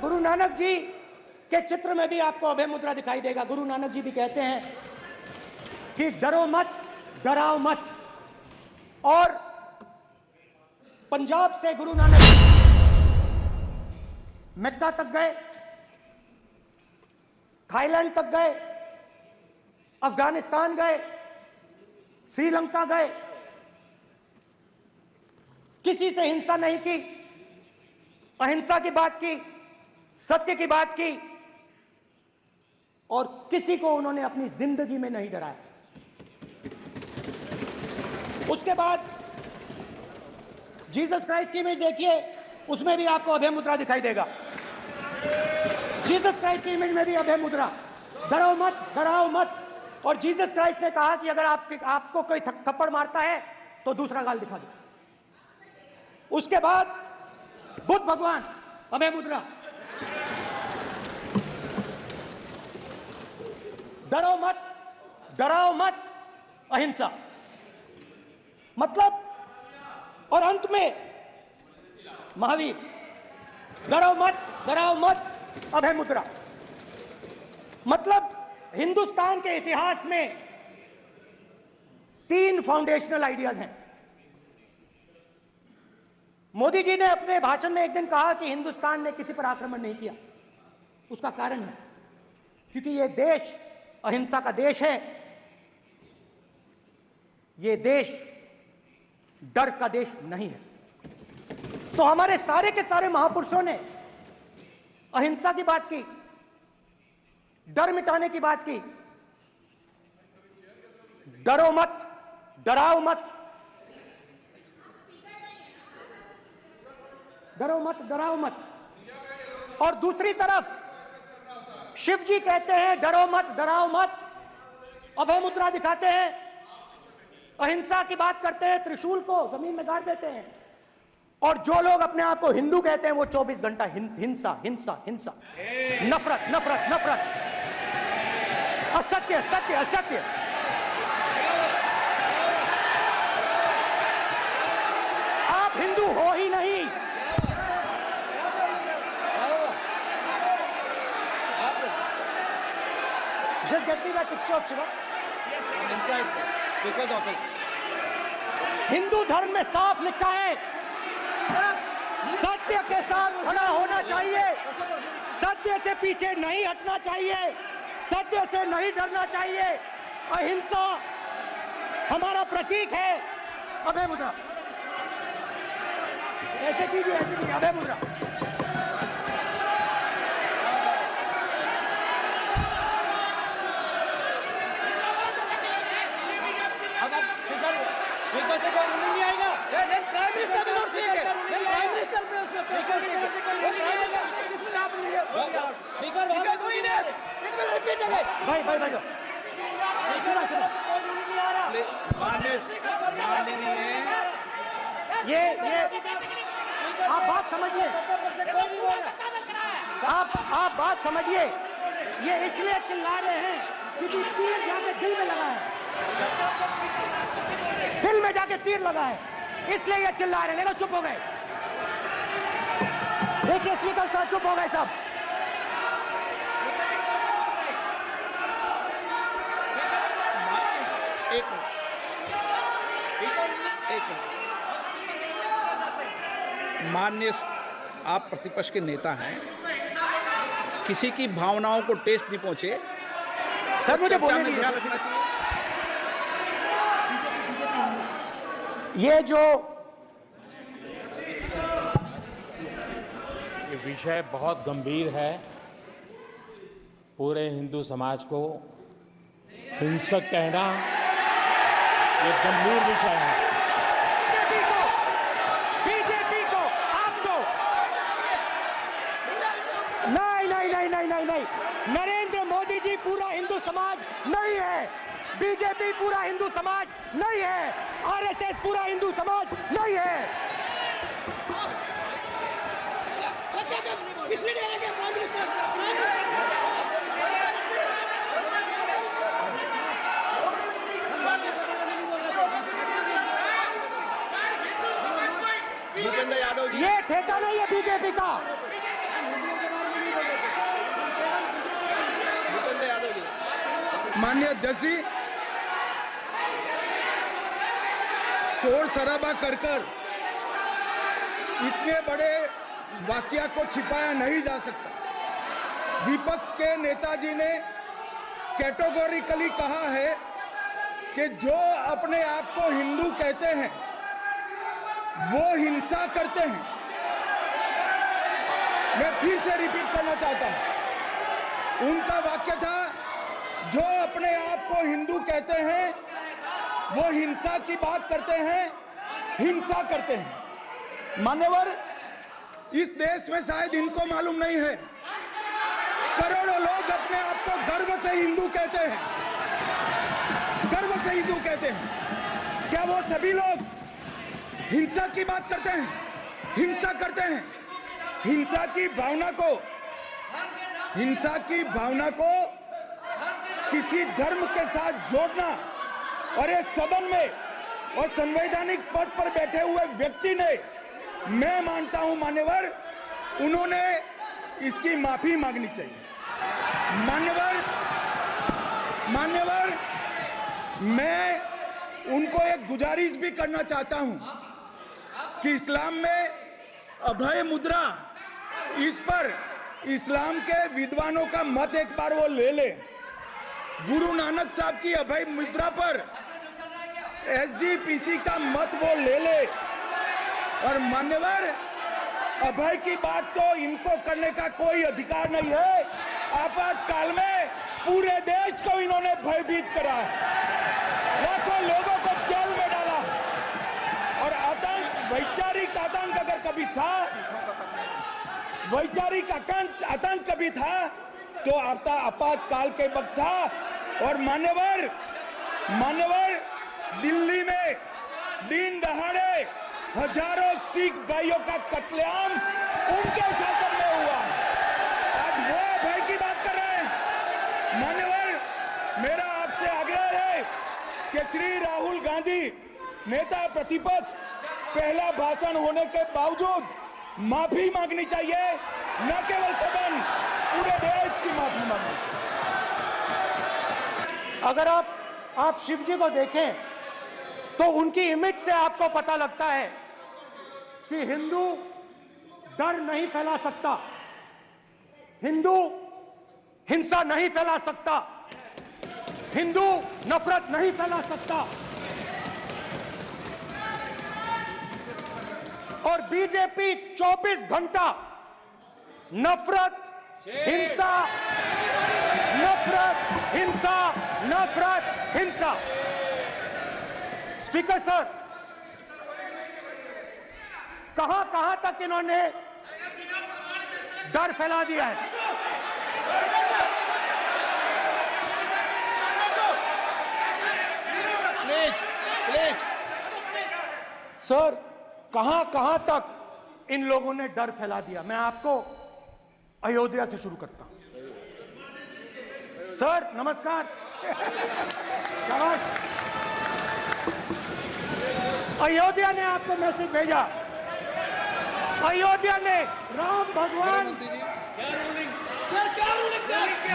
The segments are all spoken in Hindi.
गुरु नानक जी के चित्र में भी आपको अभय मुद्रा दिखाई देगा। गुरु नानक जी भी कहते हैं कि डरो मत, डराओ मत। और पंजाब से गुरु नानक मेक्का तक गए, थाईलैंड तक गए, अफगानिस्तान गए, श्रीलंका गए, किसी से हिंसा नहीं की, अहिंसा की बात की, सत्य की बात की, और किसी को उन्होंने अपनी जिंदगी में नहीं डराया। उसके बाद जीसस क्राइस्ट की इमेज देखिए, उसमें भी आपको अभय मुद्रा दिखाई देगा। जीसस क्राइस्ट की इमेज में भी अभय मुद्रा, डरो मत, डराओ मत। और जीसस क्राइस्ट ने कहा कि अगर आपको कोई थप्पड़ मारता है तो दूसरा गाल दिखा दो। उसके बाद बुद्ध भगवान, अभय मुद्रा, डरो मत, डराओ मत, अहिंसा। मतलब, और अंत में महावीर, डरो मत, डराओ मत, अभय मुद्रा। मतलब हिंदुस्तान के इतिहास में 3 फाउंडेशनल आइडियाज हैं। मोदी जी ने अपने भाषण में एक दिन कहा कि हिंदुस्तान ने किसी पर आक्रमण नहीं किया। उसका कारण है क्योंकि यह देश अहिंसा का देश है, यह देश डर का देश नहीं है। तो हमारे सारे के सारे महापुरुषों ने अहिंसा की बात की, डर मिटाने की बात की। डरो मत, डराओ मत, डरो मत, डराओ मत। और दूसरी तरफ शिव जी कहते हैं डरो मत, डराओ मत, अभय मुद्रा दिखाते हैं, अहिंसा की बात करते हैं, त्रिशूल को जमीन में गाड़ देते हैं। और जो लोग अपने आप को हिंदू कहते हैं वो 24 घंटा हिंसा, हिंसा, हिंसा, नफरत, नफरत, नफरत, असत्य, सत्य, असत्य। आप हिंदू हो ही नहीं। Just get me that picture of Shiva. Inside, because of it. Hindu धर्म में साफ लिखा है, सत्य के साथ खड़ा होना चाहिए, सत्य से पीछे नहीं हटना चाहिए, सत्य से नहीं डरना चाहिए। अहिंसा हमारा प्रतीक है। अभय मुद्रा, ऐसे कीजिए, ऐसे कीजिए, अभय मुद्रा। नहीं आएगा, प्राइम मिनिस्टर भी नोट किया, प्राइम मिनिस्टर भी भाई भाई भाई ये आप बात समझिए, आप बात समझिए। ये इसलिए चिल्ला रहे हैं क्योंकि तीर जाके दिल में लगा है, दिल में जाके तीर लगा है, इसलिए ये चिल्ला रहे हैं। लेकिन चुप हो गए, देखिए स्पीकर साहब चुप हो गए सब। एक मिनट। माननीय, आप प्रतिपक्ष के नेता हैं, किसी की भावनाओं को ठेस नहीं पहुंचे। सर मुझे बोलने में दीजिए। ध्यान रखना चाहिए। ये जो ये विषय बहुत गंभीर है, पूरे हिंदू समाज को हिंसक कहना ये गंभीर विषय है। बीजेपी को आपको नहीं, नरेंद्र मोदी जी पूरा हिंदू समाज नहीं है, बीजेपी पूरा हिंदू समाज नहीं है, आरएसएस पूरा हिंदू समाज नहीं है। भूपेंद्र यादव जी, ये ठेका नहीं है बीजेपी का, माननीय अध्यक्ष जी, शोर शराबा कर इतने बड़े वाकया को छिपाया नहीं जा सकता। विपक्ष के नेताजी ने कैटेगोरिकली कहा है कि जो अपने आप को हिंदू कहते हैं वो हिंसा करते हैं। मैं फिर से रिपीट करना चाहता हूं, उनका वाक्य था जो अपने आप को हिंदू कहते हैं वो हिंसा की बात करते हैं, हिंसा करते हैं। मान्यवर, इस देश में शायद इनको मालूम नहीं है, करोड़ों लोग अपने आप को गर्व से हिंदू कहते हैं, गर्व से हिंदू कहते हैं। क्या वो सभी लोग हिंसा की बात करते हैं, हिंसा करते हैं? हिंसा की भावना को किसी धर्म के साथ जोड़ना, और ये सदन में और संवैधानिक पद पर बैठे हुए व्यक्ति ने, मैं मानता हूं मान्यवर, उन्होंने इसकी माफी मांगनी चाहिए। मान्यवर, मैं उनको एक गुजारिश भी करना चाहता हूं कि इस्लाम में अभय मुद्रा, इस पर इस्लाम के विद्वानों का मत एक बार वो ले ले। गुरु नानक साहब की अभय मुद्रा पर SGPC का मत वो ले ले। और मान्यवर, अभय की बात तो इनको करने का कोई अधिकार नहीं है। आपातकाल में पूरे देश को इन्होंने भयभीत करा है, लाखों लोगों को जेल में डाला, और आतंक, वैचारिक आतंक अगर कभी था, वैचारिक आतंक कभी था तो आपातकाल के वक्त था। और मान्यवर, दिल्ली में दिन दहाड़े हजारों सिख भाइयों का कत्लेआम उनके शासन में हुआ। आज वो भय की बात कर रहे हैं। मान्यवर, मेरा आपसे आग्रह है कि श्री राहुल गांधी, नेता प्रतिपक्ष, पहला भाषण होने के बावजूद माफी मांगनी चाहिए, न केवल सदन, पूरे देश की माफी मांगनी चाहिए। अगर आप शिव जी को देखें तो उनकी इमेज से आपको पता लगता है कि हिंदू डर नहीं फैला सकता, हिंदू हिंसा नहीं फैला सकता, हिंदू नफरत नहीं फैला सकता। और बीजेपी 24 घंटा नफरत, हिंसा, नफरत, हिंसा, नफरत, हिंसा। स्पीकर सर, कहां तक इन्होंने डर फैला दिया है? प्लीज सर, कहां तक इन लोगों ने डर फैला दिया? मैं आपको अयोध्या से शुरू करता हूं। सर नमस्कार। अयोध्या ने आपको मैसेज भेजा, अयोध्या ने राम भगवान,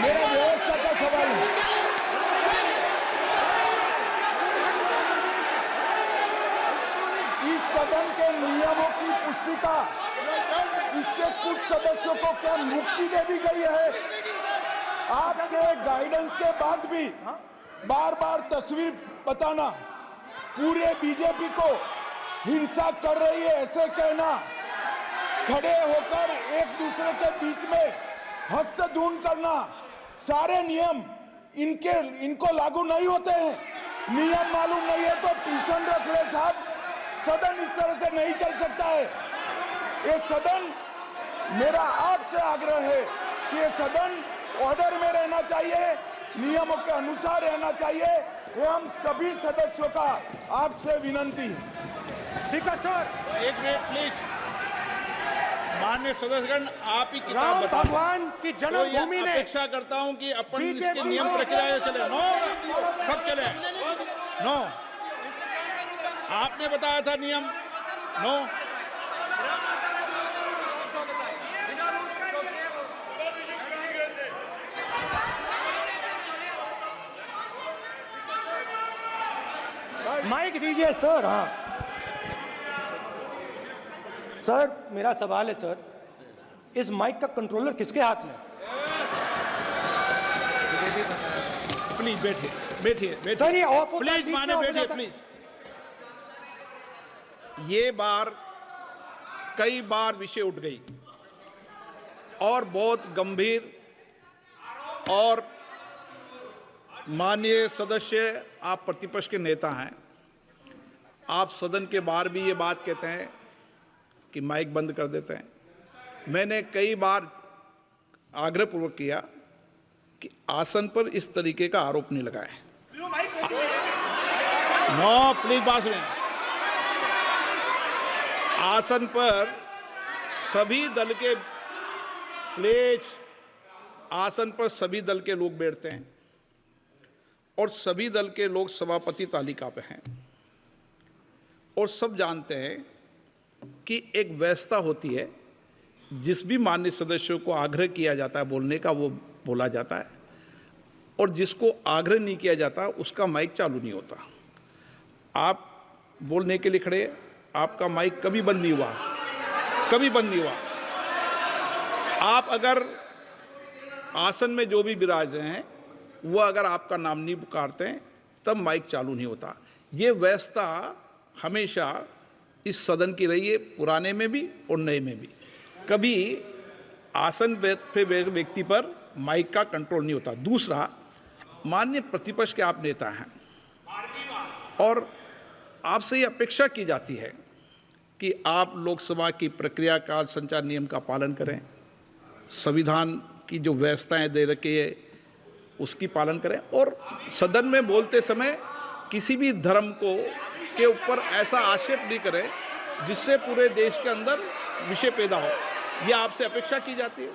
मेरा व्यवस्था का सवाल है। इस सदन के नियमों की पुस्तिका, इससे कुछ सदस्यों को क्या मुक्ति दे दी गई है? आपके गाइडेंस के बाद भी बार बार तस्वीर बताना, पूरे बीजेपी को हिंसा कर रही है ऐसे कहना, खड़े होकर एक दूसरे के बीच में हस्तधून करना, सारे नियम इनको लागू नहीं होते हैं। नियम मालूम नहीं है तो ट्यूशन रख ले साहब, सदन इस तरह से नहीं चल सकता है। ये सदन, मेरा आपसे आग्रह है कि ये सदन ऑर्डर में रहना चाहिए, नियमों के अनुसार रहना चाहिए। ये हम सभी सदस्यों का आपसे विनंती है। स्पीकर सर, एक मिनट प्लीज। माननीय सदस्यगण, आप ही किताब राम बताओ। भगवान की जन्मभूमि तो ने, अपेक्षा करता हूं कि अपन इसके नियम प्रक्रिया चले। नो, सब चले। नो, आपने बताया था नियम। नो, दीजिए सर। हाँ सर, मेरा सवाल है सर, इस माइक का कंट्रोलर किसके हाथ में? प्लीज बैठिए बैठिए बैठिए सर ये ऑफ होता है, प्लीज बीच में माने ऑफ हो बैठिए जाता है। प्लीज। ये बार कई बार विषय उठ गई और बहुत गंभीर, और माननीय सदस्य, आप प्रतिपक्ष के नेता हैं, आप सदन के बाहर भी ये बात कहते हैं कि माइक बंद कर देते हैं। मैंने कई बार आग्रहपूर्वक किया कि आसन पर इस तरीके का आरोप नहीं लगाएं। नो प्लीज बात सुनिए। आसन पर सभी दल के, प्लीज, आसन पर सभी दल के लोग बैठते हैं और सभी दल के लोग सभापति तालिका पे हैं, और सब जानते हैं कि एक व्यवस्था होती है, जिस भी माननीय सदस्यों को आग्रह किया जाता है बोलने का वो बोला जाता है, और जिसको आग्रह नहीं किया जाता उसका माइक चालू नहीं होता। आप बोलने के लिए खड़े, आपका माइक कभी बंद नहीं हुआ, कभी बंद नहीं हुआ। आप अगर आसन में जो भी विराज रहे हैं वो अगर आपका नाम नहीं पुकारते हैं तब माइक चालू नहीं होता। ये व्यवस्था हमेशा इस सदन की रही है, पुराने में भी और नए में भी। कभी आसन पे व्यक्ति पर माइक का कंट्रोल नहीं होता। दूसरा, माननीय प्रतिपक्ष के आप नेता हैं और आपसे ये अपेक्षा की जाती है कि आप लोकसभा की प्रक्रिया काल संचार नियम का पालन करें, संविधान की जो व्यवस्थाएं दे रखी है उसकी पालन करें, और सदन में बोलते समय किसी भी धर्म को के ऊपर ऐसा आक्षेप नहीं करें जिससे पूरे देश के अंदर विषय पैदा हो। यह आपसे अपेक्षा की जाती है।